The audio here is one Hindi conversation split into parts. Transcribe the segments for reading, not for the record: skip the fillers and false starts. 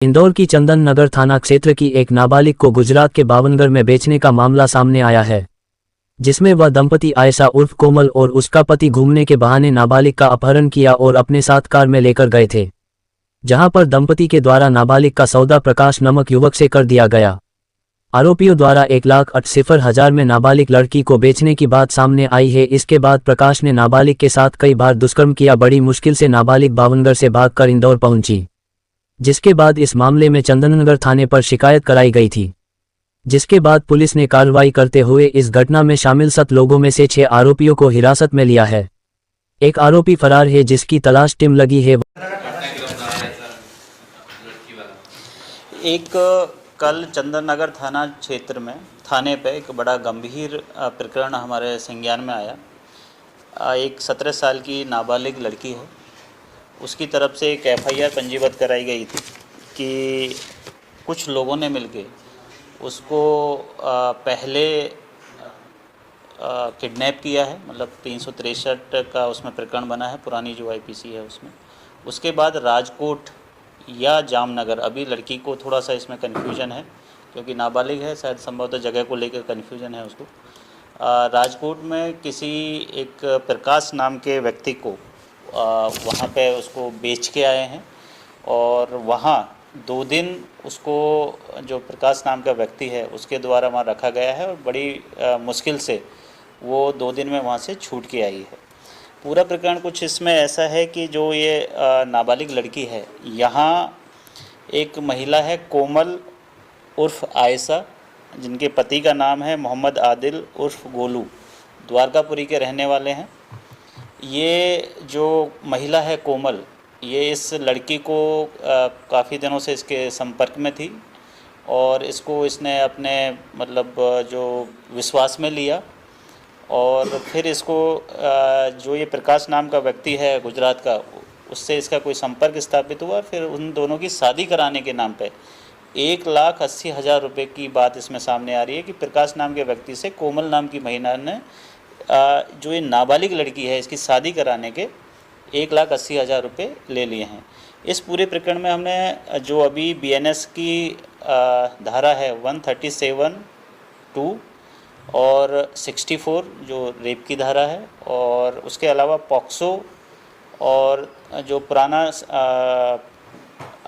इंदौर की चंदन नगर थाना क्षेत्र की एक नाबालिग को गुजरात के भावनगर में बेचने का मामला सामने आया है, जिसमें वह दंपति आयशा उर्फ कोमल और उसका पति घूमने के बहाने नाबालिग का अपहरण किया और अपने साथ कार में लेकर गए थे, जहां पर दंपति के द्वारा नाबालिग का सौदा प्रकाश नामक युवक से कर दिया गया। आरोपियों द्वारा 1,80,000 में नाबालिग लड़की को बेचने की बात सामने आई है। इसके बाद प्रकाश ने नाबालिग के साथ कई बार दुष्कर्म किया। बड़ी मुश्किल से नाबालिग भावनगर से भागकर इंदौर पहुंची, जिसके बाद इस मामले में चंदननगर थाने पर शिकायत कराई गई थी, जिसके बाद पुलिस ने कार्रवाई करते हुए इस घटना में शामिल 7 लोगों में से 6 आरोपियों को हिरासत में लिया है। एक आरोपी फरार है, जिसकी तलाश टीम लगी है। एक कल चंदन नगर थाना क्षेत्र में थाने पे एक बड़ा गंभीर प्रकरण हमारे संज्ञान में आया। एक 17 साल की नाबालिग लड़की है, उसकी तरफ से एक एफआईआर पंजीबद्ध कराई गई थी कि कुछ लोगों ने मिलके उसको पहले किडनैप किया है। मतलब 363 का उसमें प्रकरण बना है, पुरानी जो आईपीसी है उसमें। उसके बाद राजकोट या जामनगर, अभी लड़की को थोड़ा सा इसमें कन्फ्यूजन है क्योंकि नाबालिग है, शायद संभवतः जगह को लेकर कन्फ्यूजन है उसको। राजकोट में किसी एक प्रकाश नाम के व्यक्ति को वहाँ पे उसको बेच के आए हैं और वहाँ 2 दिन उसको, जो प्रकाश नाम का व्यक्ति है उसके द्वारा वहाँ रखा गया है और बड़ी मुश्किल से वो 2 दिन में वहाँ से छूट के आई है। पूरा प्रकरण कुछ इसमें ऐसा है कि जो ये नाबालिग लड़की है, यहाँ एक महिला है कोमल उर्फ आयशा, जिनके पति का नाम है मोहम्मद आदिल उर्फ गोलू, द्वारकापुरी के रहने वाले हैं। ये जो महिला है कोमल, ये इस लड़की को काफ़ी दिनों से इसके संपर्क में थी और इसको इसने अपने मतलब जो विश्वास में लिया और फिर इसको जो ये प्रकाश नाम का व्यक्ति है गुजरात का, उससे इसका कोई संपर्क स्थापित हुआ। फिर उन दोनों की शादी कराने के नाम पे 1,80,000 रुपये की बात इसमें सामने आ रही है कि प्रकाश नाम के व्यक्ति से कोमल नाम की महिला ने जो ये नाबालिग लड़की है इसकी शादी कराने के 1,80,000 रुपये ले लिए हैं। इस पूरे प्रकरण में हमने जो अभी बीएनएस की धारा है 137(2) और 64 जो रेप की धारा है, और उसके अलावा पॉक्सो और जो पुराना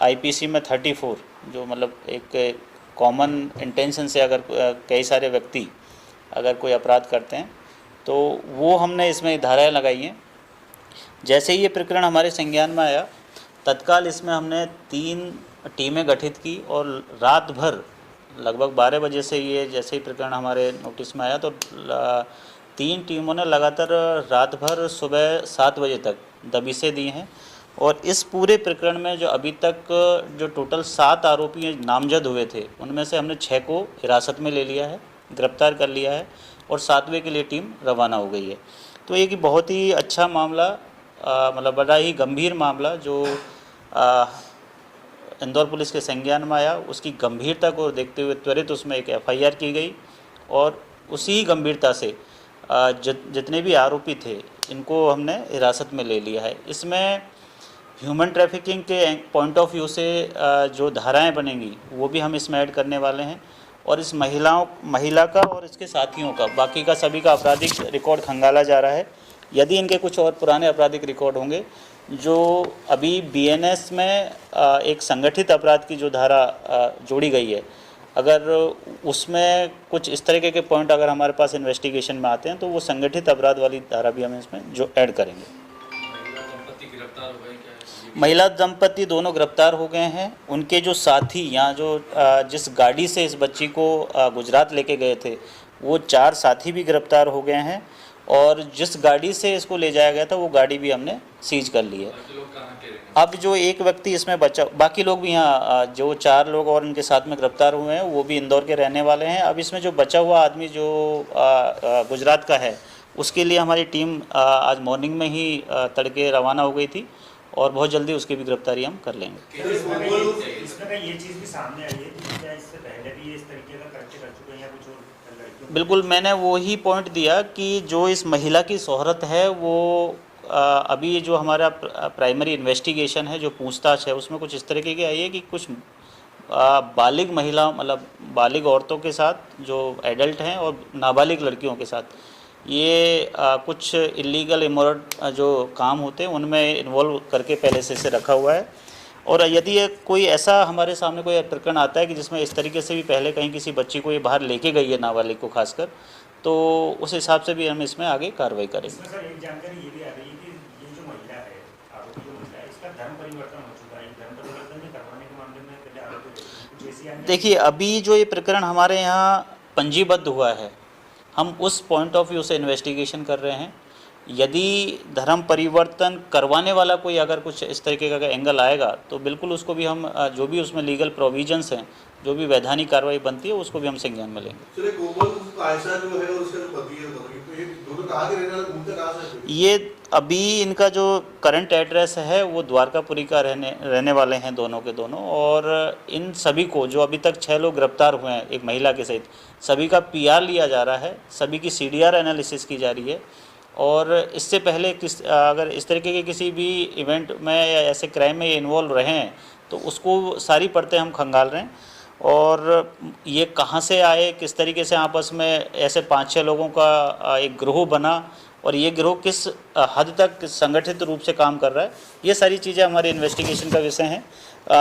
आईपीसी में 34, जो मतलब एक कॉमन इंटेंशन से अगर कई सारे व्यक्ति अगर कोई अपराध करते हैं तो वो हमने इसमें धाराएं लगाई हैं। जैसे ही ये प्रकरण हमारे संज्ञान में आया, तत्काल इसमें हमने 3 टीमें गठित की और रात भर लगभग 12 बजे से ये जैसे ही प्रकरण हमारे नोटिस में आया तो 3 टीमों ने लगातार रात भर सुबह 7 बजे तक दबिशें दी हैं। और इस पूरे प्रकरण में जो अभी तक जो टोटल 7 आरोपी नामजद हुए थे, उनमें से हमने 6 को हिरासत में ले लिया है, गिरफ्तार कर लिया है और 7वें के लिए टीम रवाना हो गई है। तो ये कि बहुत ही अच्छा मामला, मतलब बड़ा ही गंभीर मामला जो इंदौर पुलिस के संज्ञान में आया, उसकी गंभीरता को देखते हुए त्वरित उसमें एक एफआईआर की गई और उसी गंभीरता से जितने भी आरोपी थे इनको हमने हिरासत में ले लिया है। इसमें ह्यूमन ट्रैफिकिंग के पॉइंट ऑफ व्यू से जो धाराएं बनेंगी वो भी हम इसमें ऐड करने वाले हैं और इस महिला का और इसके साथियों का, बाकी का सभी का आपराधिक रिकॉर्ड खंगाला जा रहा है। यदि इनके कुछ और पुराने आपराधिक रिकॉर्ड होंगे, जो अभी बीएनएस में एक संगठित अपराध की जो धारा जोड़ी गई है, अगर उसमें कुछ इस तरीके के पॉइंट अगर हमारे पास इन्वेस्टिगेशन में आते हैं तो वो संगठित अपराध वाली धारा भी हम इसमें जो ऐड करेंगे। महिला दंपति दोनों गिरफ्तार हो गए हैं। उनके जो साथी यहाँ जो जिस गाड़ी से इस बच्ची को गुजरात लेके गए थे, वो 4 साथी भी गिरफ्तार हो गए हैं और जिस गाड़ी से इसको ले जाया गया था वो गाड़ी भी हमने सीज कर ली है। अब जो एक व्यक्ति इसमें बचा, बाकी लोग भी यहाँ जो 4 लोग और उनके साथ में गिरफ्तार हुए हैं वो भी इंदौर के रहने वाले हैं। अब इसमें जो बचा हुआ आदमी जो गुजरात का है, उसके लिए हमारी टीम आज मॉर्निंग में ही तड़के रवाना हो गई थी और बहुत जल्दी उसकी भी गिरफ्तारी हम कर लेंगे। इसमें ये चीज़ भी सामने आई है कि क्या इससे पहले भी इस तरीके का कर चुके हैं या कुछ और लड़कियों? बिल्कुल, मैंने वही पॉइंट दिया कि जो इस महिला की शोहरत है वो अभी जो हमारा प्राइमरी इन्वेस्टिगेशन है, जो पूछताछ है, उसमें कुछ इस तरीके की आई है कि कुछ बालिग महिला मतलब बालिग औरतों के साथ जो एडल्ट हैं और नाबालिग लड़कियों के साथ ये कुछ इलीगल इमोरल जो काम होते हैं उनमें इन्वॉल्व करके पहले से इसे रखा हुआ है। और यदि ये कोई ऐसा हमारे सामने कोई प्रकरण आता है कि जिसमें इस तरीके से भी पहले कहीं किसी बच्ची को ये बाहर लेके गई है नाबालिग को खासकर, तो उस हिसाब से भी हम इसमें आगे कार्रवाई करेंगे। इसमें सर एक जानकारी ये भी आ रही है कि ये जो महिला है, आरोपी जो महिला है, इसका धर्म परिवर्तन हो चुका है। धर्म परिवर्तन के करवाने के मामले में पहले आरोपी थे। जैसी अन्य देखिए अभी जो ये प्रकरण हमारे यहाँ पंजीबद्ध हुआ है, हम उस पॉइंट ऑफ व्यू से इन्वेस्टिगेशन कर रहे हैं। यदि धर्म परिवर्तन करवाने वाला कोई अगर कुछ इस तरीके का एंगल आएगा तो बिल्कुल उसको भी हम जो भी उसमें लीगल प्रोविजंस हैं, जो भी वैधानिक कार्रवाई बनती है उसको भी हम संज्ञान में लेंगे। चलिए कोमल आयशा जो है और उसका जो पति है तो ये दोनों कहाँ के रहने वाले, घूमते कहाँ से? ये अभी इनका जो करंट एड्रेस है वो द्वारकापुरी का रहने वाले हैं दोनों के दोनों। और इन सभी को जो अभी तक 6 लोग गिरफ्तार हुए हैं एक महिला के सहित, सभी का पीआर लिया जा रहा है, सभी की सीडीआर एनालिसिस की जा रही है। और इससे पहले अगर इस तरीके के किसी भी इवेंट में या ऐसे क्राइम में ये इन्वॉल्व रहे हैं तो उसको सारी परतें हम खंगाल रहे हैं। और ये कहाँ से आए, किस तरीके से आपस में ऐसे 5-6 लोगों का एक गिरोह बना और ये गिरोह किस हद तक संगठित रूप से काम कर रहा है, ये सारी चीज़ें हमारे इन्वेस्टिगेशन का विषय हैं।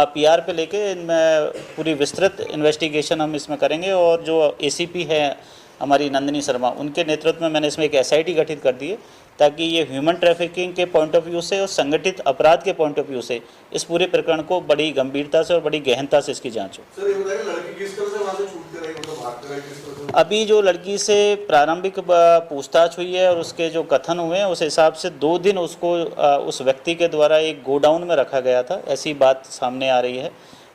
पीआर पे लेके इनमें पूरी विस्तृत इन्वेस्टिगेशन हम इसमें करेंगे। और जो एसीपी है हमारी नंदिनी शर्मा, उनके नेतृत्व में मैंने इसमें एक एसआईटी गठित कर दी है ताकि ये ह्यूमन ट्रैफिकिंग के पॉइंट ऑफ व्यू से और संगठित अपराध के पॉइंट ऑफ व्यू से इस पूरे प्रकरण को बड़ी गंभीरता से और बड़ी गहनता से इसकी जांच हो। सर ये बताइए लड़की किस तरह से वहाँ से छूट कर आई, मतलब भाग कर आई किस तरह से? अभी जो लड़की से प्रारंभिक पूछताछ हुई है और उसके जो कथन हुए हैं उस हिसाब से 2 दिन उसको उस व्यक्ति के द्वारा एक गोडाउन में रखा गया था, ऐसी बात सामने आ रही है।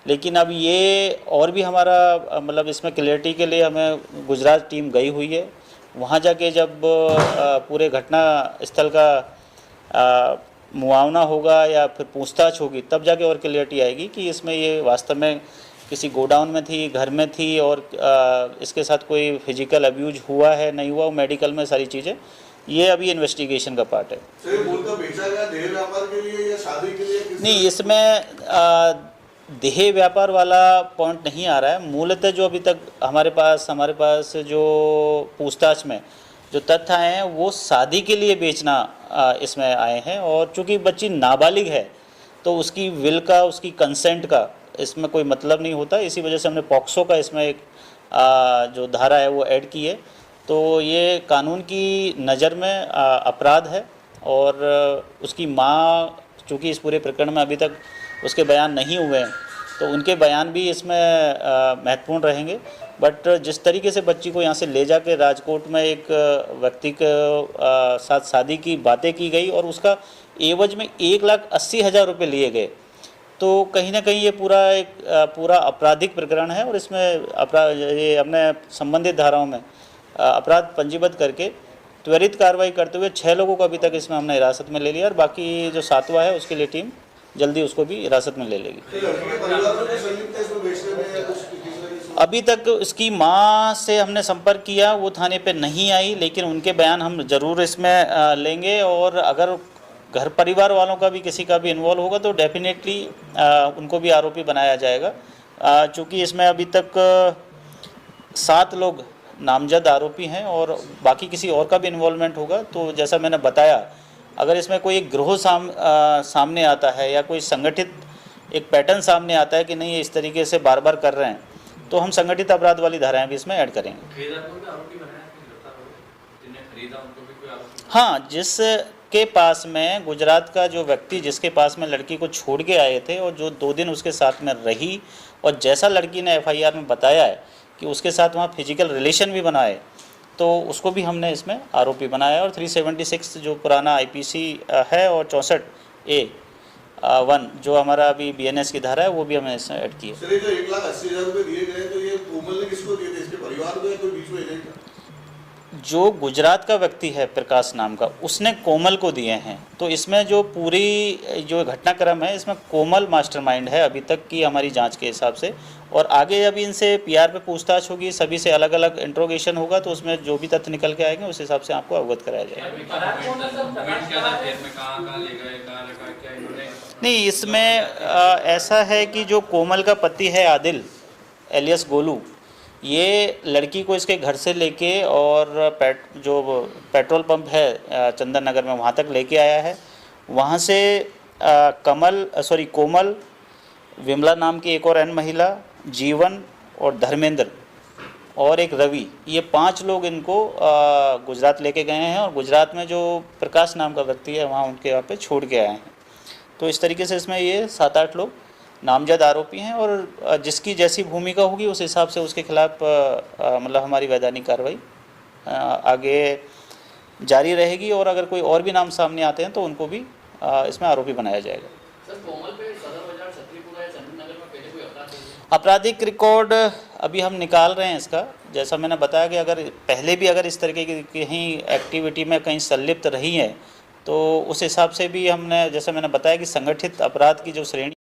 लेकिन अब ये और भी हमारा मतलब इसमें क्लियरिटी के लिए हमें गुजरात टीम गई हुई है। वहाँ जाके जब पूरे घटना स्थल का मुआवना होगा या फिर पूछताछ होगी तब जाके और क्लियरिटी आएगी कि इसमें ये वास्तव में किसी गोडाउन में थी, घर में थी और इसके साथ कोई फिजिकल अब्यूज हुआ है नहीं हुआ, मेडिकल में सारी चीज़ें, ये अभी इन्वेस्टिगेशन का पार्ट है। सर ये बोलता बेचा गया देह व्यापार के लिए या शादी के लिए? नहीं, इसमें देह व्यापार वाला पॉइंट नहीं आ रहा है। मूलतः जो अभी तक हमारे पास जो पूछताछ में जो तथ्य आए हैं वो शादी के लिए बेचना इसमें आए हैं। और चूंकि बच्ची नाबालिग है तो उसकी विल का, उसकी कंसेंट का इसमें कोई मतलब नहीं होता। इसी वजह से हमने पॉक्सो का इसमें एक जो धारा है वो ऐड की है। तो ये कानून की नज़र में अपराध है। और उसकी माँ चूँकि इस पूरे प्रकरण में अभी तक उसके बयान नहीं हुए हैं तो उनके बयान भी इसमें महत्वपूर्ण रहेंगे। बट जिस तरीके से बच्ची को यहाँ से ले जाके राजकोट में एक व्यक्ति के साथ शादी की बातें की गई और उसका एवज में 1,80,000 रुपये लिए गए, तो कहीं ना कहीं ये पूरा आपराधिक प्रकरण है। और इसमें ये हमने संबंधित धाराओं में अपराध पंजीबद्ध करके त्वरित कार्रवाई करते हुए 6 लोगों को अभी तक इसमें हमने हिरासत में ले लिया और बाकी जो 7वां है उसके लिए टीम जल्दी उसको भी हिरासत में ले लेगी। अभी तक इसकी मां से हमने संपर्क किया, वो थाने पे नहीं आई, लेकिन उनके बयान हम ज़रूर इसमें लेंगे। और अगर घर परिवार वालों का भी किसी का भी इन्वॉल्व होगा तो डेफिनेटली उनको भी आरोपी बनाया जाएगा। चूँकि इसमें अभी तक 7 लोग नामजद आरोपी हैं और बाकी किसी और का भी इन्वॉल्वमेंट होगा तो जैसा मैंने बताया, अगर इसमें कोई एक गिरोह सामने आता है या कोई संगठित एक पैटर्न सामने आता है कि नहीं ये इस तरीके से बार बार कर रहे हैं तो हम संगठित अपराध वाली धाराएं भी इसमें ऐड करेंगे। हाँ, जिसके पास में गुजरात का जो व्यक्ति जिसके पास में लड़की को छोड़ के आए थे और जो 2 दिन उसके साथ में रही और जैसा लड़की ने एफआईआर में बताया है कि उसके साथ वहाँ फिजिकल रिलेशन भी बनाए, तो उसको भी हमने इसमें आरोपी बनाया। और 376 जो पुराना आईपीसी है और 64A(1) जो हमारा अभी बीएनएस की धारा है वो भी हमने इसमें ऐड की है। चलिए जो 1,80,000 रुपये दिए गए तो ये कोमल ने किसको दिए थे? इसके परिवार को या कोई बीच में एजेंट? जो गुजरात का व्यक्ति है प्रकाश नाम का, उसने कोमल को दिए हैं। तो इसमें जो पूरी जो घटनाक्रम है इसमें कोमल मास्टरमाइंड है अभी तक की हमारी जांच के हिसाब से। और आगे जब इनसे पीआर पे पूछताछ होगी, सभी से अलग अलग इंट्रोगेशन होगा तो उसमें जो भी तथ्य निकल के आएंगे उस हिसाब से आपको अवगत कराया जाएगा। नहीं, इसमें ऐसा है कि जो कोमल का पति है आदिल एलियस गोलू, ये लड़की को इसके घर से लेके और जो पेट्रोल पंप है चंदन नगर में वहाँ तक लेके आया है। वहाँ से कोमल, विमला नाम की एक और अन्य महिला, जीवन और धर्मेंद्र और एक रवि, ये 5 लोग इनको गुजरात लेके गए हैं और गुजरात में जो प्रकाश नाम का व्यक्ति है वहाँ उनके यहाँ पे छोड़ के आए हैं। तो इस तरीके से इसमें ये 7-8 लोग नामजद आरोपी हैं और जिसकी जैसी भूमिका होगी उस हिसाब से उसके खिलाफ मतलब हमारी वैधानिक कार्रवाई आगे जारी रहेगी और अगर कोई और भी नाम सामने आते हैं तो उनको भी इसमें आरोपी बनाया जाएगा। सर, कोमल पे सदर बाजार, छतरीपुरा या चंदन नगर में पहले कोई अपराध है? आपराधिक रिकॉर्ड अभी हम निकाल रहे हैं इसका। जैसा मैंने बताया कि अगर पहले भी अगर इस तरीके की कहीं एक्टिविटी में कहीं संलिप्त रही है तो उस हिसाब से भी हमने, जैसा मैंने बताया कि संगठित अपराध की जो श्रेणी